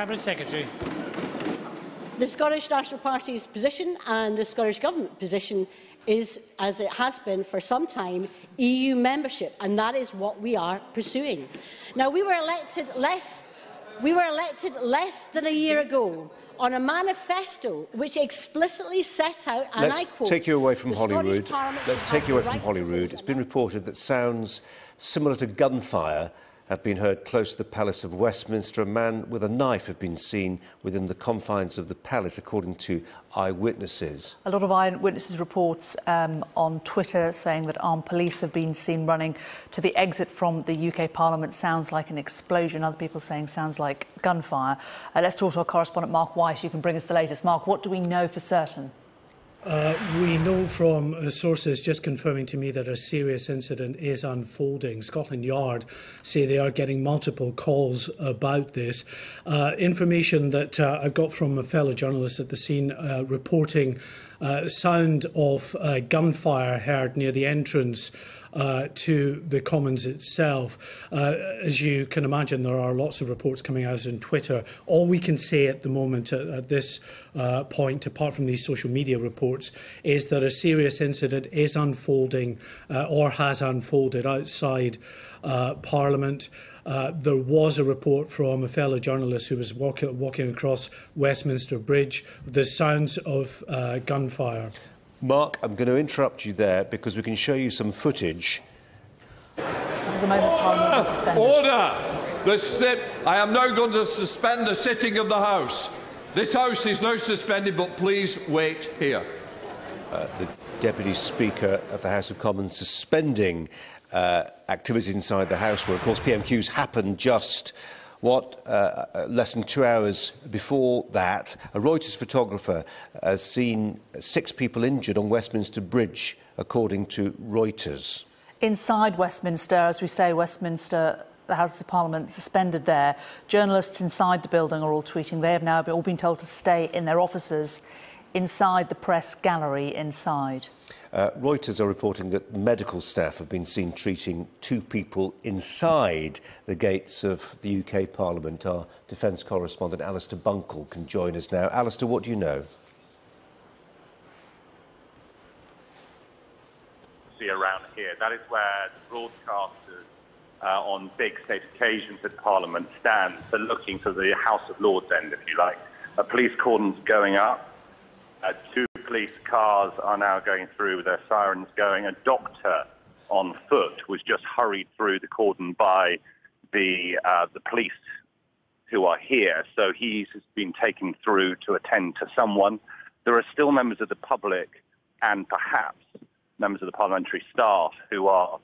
Cabinet Secretary. The Scottish National Party's position and the Scottish Government position is, as it has been for some time, EU membership, and that is what we are pursuing. Now, we were elected less than a year ago on a manifesto which explicitly set out, and I quote, take you away from Holyrood. Let's take you away from Holyrood. It's been reported that sounds similar to gunfire have been heard close to the Palace of Westminster. A man with a knife had been seen within the confines of the palace, according to eyewitnesses. A lot of eyewitnesses reports on Twitter saying that armed police have been seen running to the exit from the UK Parliament. Sounds like an explosion. Other people saying sounds like gunfire. Let's talk to our correspondent Mark White, who can bring us the latest. Mark, what do we know for certain? We know from sources just confirming to me that a serious incident is unfolding. Scotland Yard say they are getting multiple calls about this. Information that I've got from a fellow journalist at the scene reporting sound of gunfire heard near the entrance to the Commons itself. As you can imagine, there are lots of reports coming out on Twitter. All we can say at the moment, at this point, apart from these social media reports, is that a serious incident is unfolding or has unfolded outside Parliament. There was a report from a fellow journalist who was walking across Westminster Bridge with the sounds of gunfire. Mark, I'm going to interrupt you there because we can show you some footage. This is the moment Parliament was suspended. Order! I am now going to suspend the sitting of the House. This House is now suspended, but please wait here. The Deputy Speaker of the House of Commons suspending activities inside the House, where, of course, PMQs happened just less than 2 hours before that. A Reuters photographer has seen 6 people injured on Westminster Bridge, according to Reuters. Inside Westminster, as we say, Westminster, the House of Parliament suspended there. Journalists inside the building are all tweeting. They have now all been told to stay in their offices inside the press gallery inside. Reuters are reporting that medical staff have been seen treating 2 people inside the gates of the UK Parliament. Our defence correspondent Alistair Bunkle can join us now. Alistair, what do you know? Around here, that is where the broadcasters on big state occasions at Parliament stand. So looking to the House of Lords end, if you like. A police cordon's going up. 2 police cars are now going through with their sirens going. A doctor on foot was just hurried through the cordon by the police who are here. So he's been taken through to attend to someone. There are still members of the public and perhaps members of the parliamentary staff who are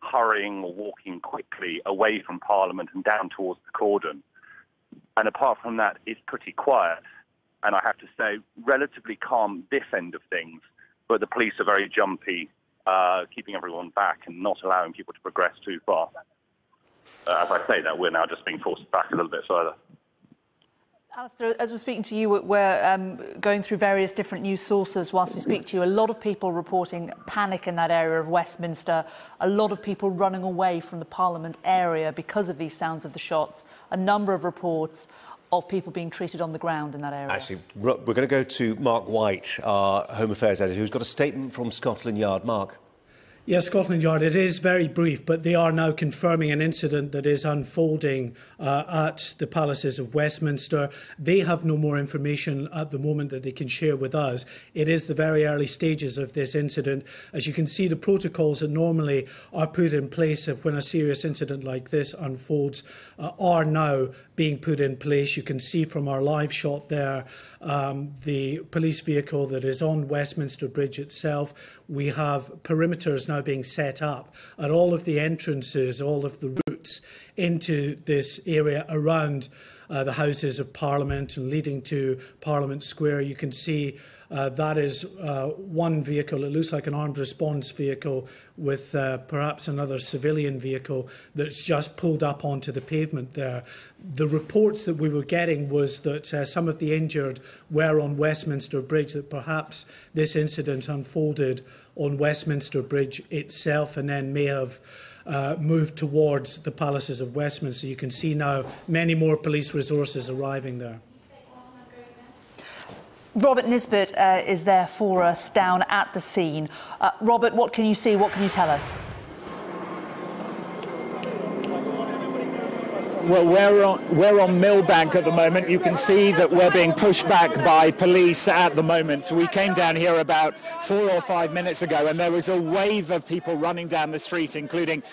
hurrying or walking quickly away from Parliament and down towards the cordon. And apart from that, it's pretty quiet. And I have to say, relatively calm this end of things, but the police are very jumpy, keeping everyone back and not allowing people to progress too far. As I say that, we're now just being forced back a little bit further. Alistair, as we're speaking to you, we're going through various different news sources whilst we speak to you. A lot of people reporting panic in that area of Westminster, a lot of people running away from the Parliament area because of these sounds of the shots, a number of reports of people being treated on the ground in that area. Actually, we're going to go to Mark White, our Home Affairs editor, who's got a statement from Scotland Yard. Mark. Yes, Scotland Yard, it is very brief, but they are now confirming an incident that is unfolding at the palaces of Westminster. They have no more information at the moment that they can share with us. It is the very early stages of this incident. As you can see, the protocols that normally are put in place when a serious incident like this unfolds are now being put in place. You can see from our live shot there the police vehicle that is on Westminster Bridge itself. We have perimeters now being set up at all of the entrances, all of the routes into this area around the Houses of Parliament and leading to Parliament Square. You can see that is one vehicle. It looks like an armed response vehicle with perhaps another civilian vehicle that's just pulled up onto the pavement there. The reports that we were getting was that some of the injured were on Westminster Bridge, that perhaps this incident unfolded on Westminster Bridge itself and then may have moved towards the palaces of Westminster. You can see now many more police resources arriving there. Robert Nisbet is there for us down at the scene. Robert, what can you see? What can you tell us? Well, we're on Millbank at the moment. You can see that we're being pushed back by police at the moment. We came down here about 4 or 5 minutes ago, and there was a wave of people running down the street, including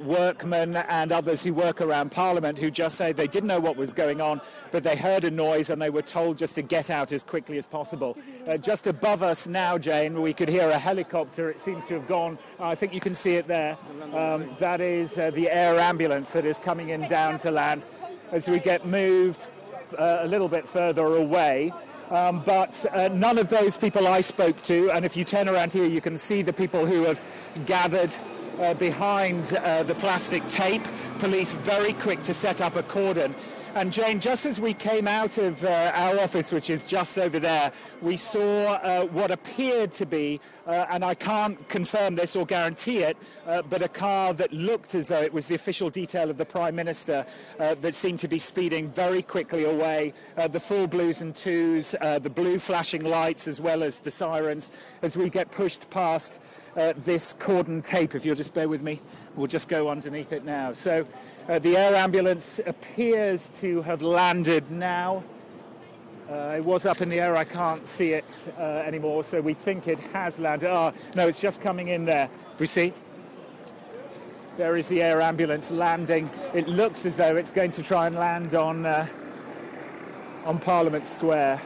workmen and others who work around Parliament, who just said they didn't know what was going on, but they heard a noise and they were told just to get out as quickly as possible. Just above us now, Jane, we could hear a helicopter. It seems to have gone. I think you can see it there. That is the air ambulance that is coming in down to land as we get moved a little bit further away. But none of those people I spoke to, and if you turn around here, you can see the people who have gathered behind the plastic tape. Police very quick to set up a cordon. And Jane, just as we came out of our office, which is just over there, we saw what appeared to be, and I can't confirm this or guarantee it, but a car that looked as though it was the official detail of the Prime Minister that seemed to be speeding very quickly away. The full blues and twos, the blue flashing lights as well as the sirens as we get pushed past this cordon tape. If you'll just bear with me, we'll just go underneath it now. So the air ambulance appears to have landed now. It was up in the air, I can't see it anymore, so we think it has landed. Oh, no, it's just coming in there. We see? There is the air ambulance landing. It looks as though it's going to try and land on Parliament Square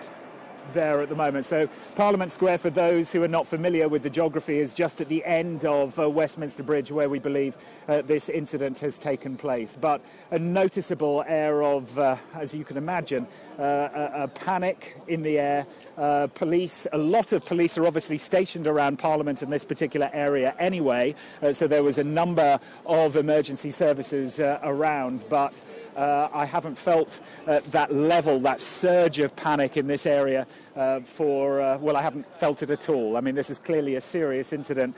there at the moment. So Parliament Square, for those who are not familiar with the geography, is just at the end of Westminster Bridge, where we believe this incident has taken place. But a noticeable air of, as you can imagine, a panic in the air. Police, a lot of police are obviously stationed around Parliament in this particular area anyway, so there was a number of emergency services around, but I haven't felt that level, that surge of panic in this area well, I haven't felt it at all. I mean, this is clearly a serious incident.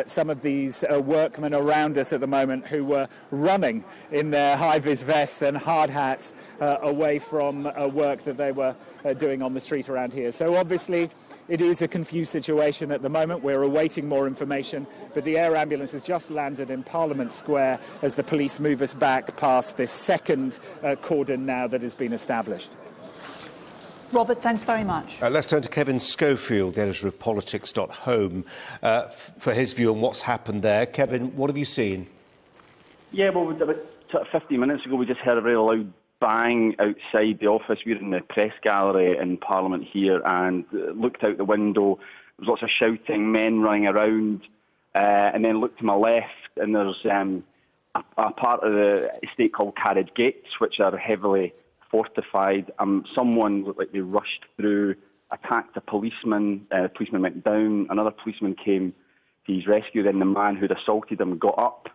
Some of these workmen around us at the moment who were running in their high-vis vests and hard hats away from work that they were doing on the street around here. So obviously it is a confused situation at the moment. We're awaiting more information, but the air ambulance has just landed in Parliament Square as the police move us back past this second cordon now that has been established. Robert, thanks very much. Let's turn to Kevin Schofield, the editor of Politics.home, for his view on what's happened there. Kevin, what have you seen? Yeah, well, about 15 minutes ago, we just heard a very loud bang outside the office. We're in the press gallery in Parliament here and looked out the window. There was lots of shouting, men running around, and then looked to my left, and there's a part of the estate called Carriage Gates, which are heavily fortified. Someone looked like they rushed through, attacked a policeman. The policeman went down. Another policeman came to his rescue. Then the man who'd assaulted him got up.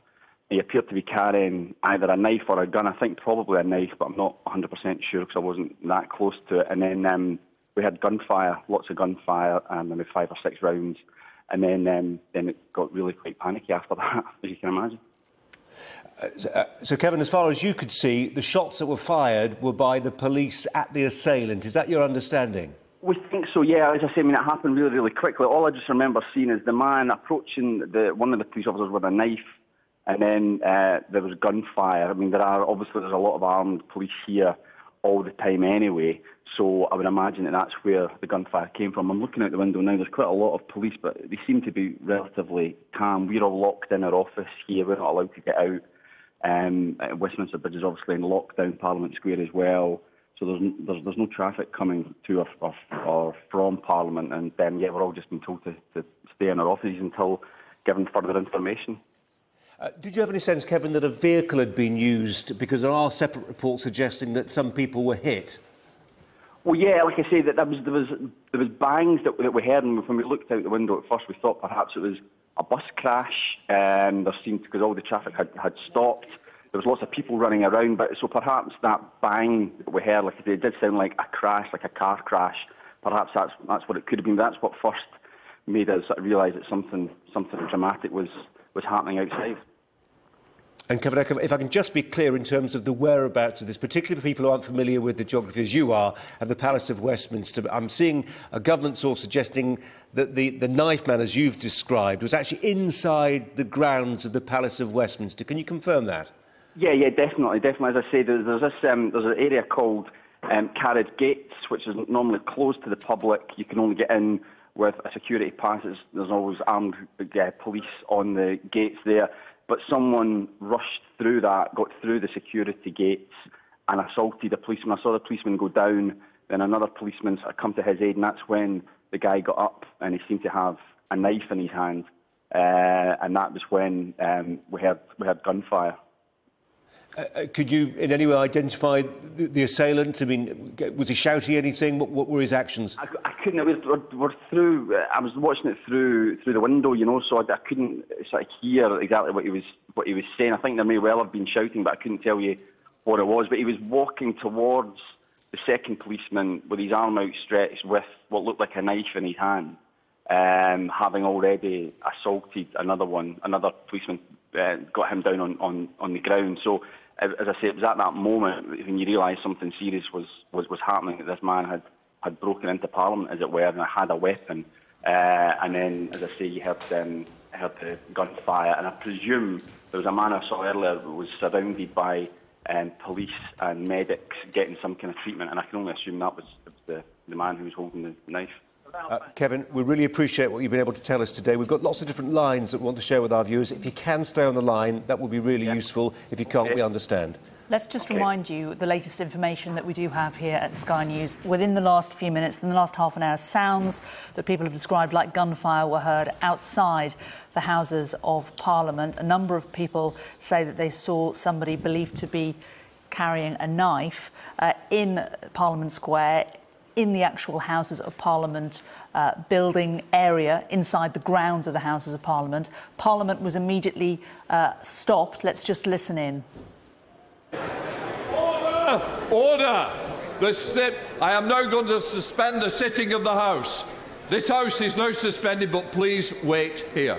He appeared to be carrying either a knife or a gun. I think probably a knife, but I'm not 100% sure because I wasn't that close to it. And then we had gunfire, lots of gunfire, maybe 5 or 6 rounds. And then it got really quite panicky after that, as you can imagine. So, Kevin, as far as you could see, the shots that were fired were by the police at the assailant. Is that your understanding? We think so, yeah. As I say, it happened really, really quickly. All I just remember seeing is the man approaching one of the police officers with a knife, and then there was gunfire. I mean, there's a lot of armed police here all the time anyway, so I would imagine that's where the gunfire came from. I'm looking out the window now. There's quite a lot of police, but they seem to be relatively calm. We're all locked in our office here. We're not allowed to get out. Westminster Bridge is obviously in lockdown, Parliament Square as well. So there's no traffic coming to or from Parliament, and we're all just been told to stay in our offices until given further information. Did you have any sense, Kevin, that a vehicle had been used? Because there are separate reports suggesting that some people were hit. Well, yeah, like I say, that there was bangs that we heard, and when we looked out the window at first, we thought perhaps it was a bus crash. There seemed, because all the traffic had stopped. There was lots of people running around, but so perhaps that bang that we heard, like I say, it did sound like a crash, like a car crash. Perhaps that's what it could have been. That's what first made us realise that something dramatic was happening outside. And Kevin, if I can just be clear in terms of the whereabouts of this, particularly for people who aren't familiar with the geography as you are, of the Palace of Westminster, I'm seeing a government source suggesting that the knife man, as you've described, was actually inside the grounds of the Palace of Westminster. Can you confirm that? Yeah, definitely. As I say, there's an area called Carriage Gates, which is normally closed to the public. You can only get in with a security pass. There's always armed police on the gates there. But someone rushed through that, got through the security gates and assaulted a policeman. I saw the policeman go down, then another policeman sort of come to his aid, and that's when the guy got up and he seemed to have a knife in his hand. And that was when we had gunfire. Could you in any way identify the assailant? I mean, was he shouting anything? What were his actions? I couldn't. We're through. I was watching it through the window, you know, so I couldn't sort of hear exactly what he was saying. I think there may well have been shouting, but I couldn't tell you what it was. But he was walking towards the second policeman with his arm outstretched, with what looked like a knife in his hand, having already assaulted another one. Another policeman got him down on the ground. So, as I say, it was at that moment when you realise something serious was happening, that this man had broken into Parliament, as it were, and had a weapon. And then, as I say, you heard the gunfire, and I presume there was a man I saw earlier who was surrounded by police and medics getting some kind of treatment, and I can only assume that was the man who was holding the knife. Kevin, we really appreciate what you've been able to tell us today. We've got lots of different lines that we want to share with our viewers. If you can stay on the line, that would be really useful. If you can't, we understand. Let's just remind you the latest information that we do have here at Sky News. Within the last few minutes, in the last half an hour, sounds that people have described like gunfire were heard outside the Houses of Parliament. A number of people say that they saw somebody believed to be carrying a knife in Parliament Square, in the actual Houses of Parliament building area, inside the grounds of the Houses of Parliament. Parliament was immediately stopped. Let's just listen in. Order! I am now going to suspend the sitting of the House. This House is now suspended, but please wait here.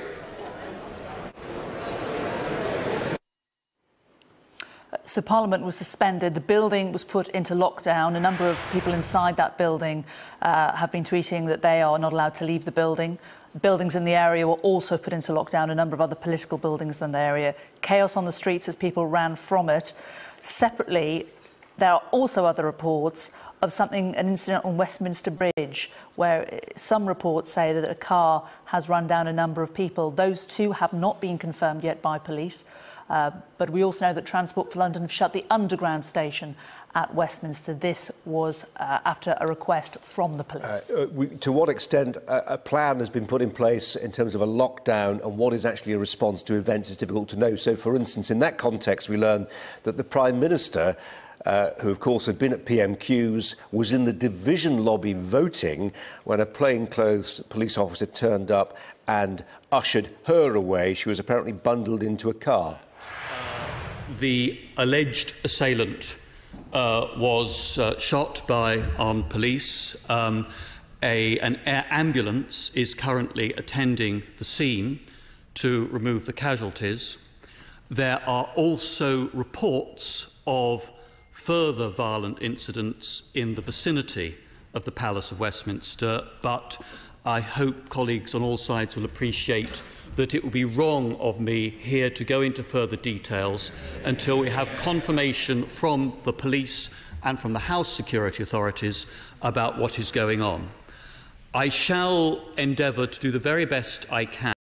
So Parliament was suspended, the building was put into lockdown. A number of people inside that building have been tweeting that they are not allowed to leave the building. Buildings in the area were also put into lockdown, a number of other political buildings in the area. Chaos on the streets as people ran from it. Separately, there are also other reports of an incident on Westminster Bridge, where some reports say that a car has run down a number of people. Those two have not been confirmed yet by police. But we also know that Transport for London have shut the underground station at Westminster. This was after a request from the police. To what extent a plan has been put in place in terms of a lockdown and what is actually a response to events is difficult to know. So, for instance, in that context, we learn that the Prime Minister, who, of course, had been at PMQs, was in the division lobby voting when a plainclothes police officer turned up and ushered her away. She was apparently bundled into a car. The alleged assailant was shot by armed police. An ambulance is currently attending the scene to remove the casualties. There are also reports of further violent incidents in the vicinity of the Palace of Westminster, but I hope colleagues on all sides will appreciate that it would be wrong of me here to go into further details until we have confirmation from the police and from the House security authorities about what is going on. I shall endeavour to do the very best I can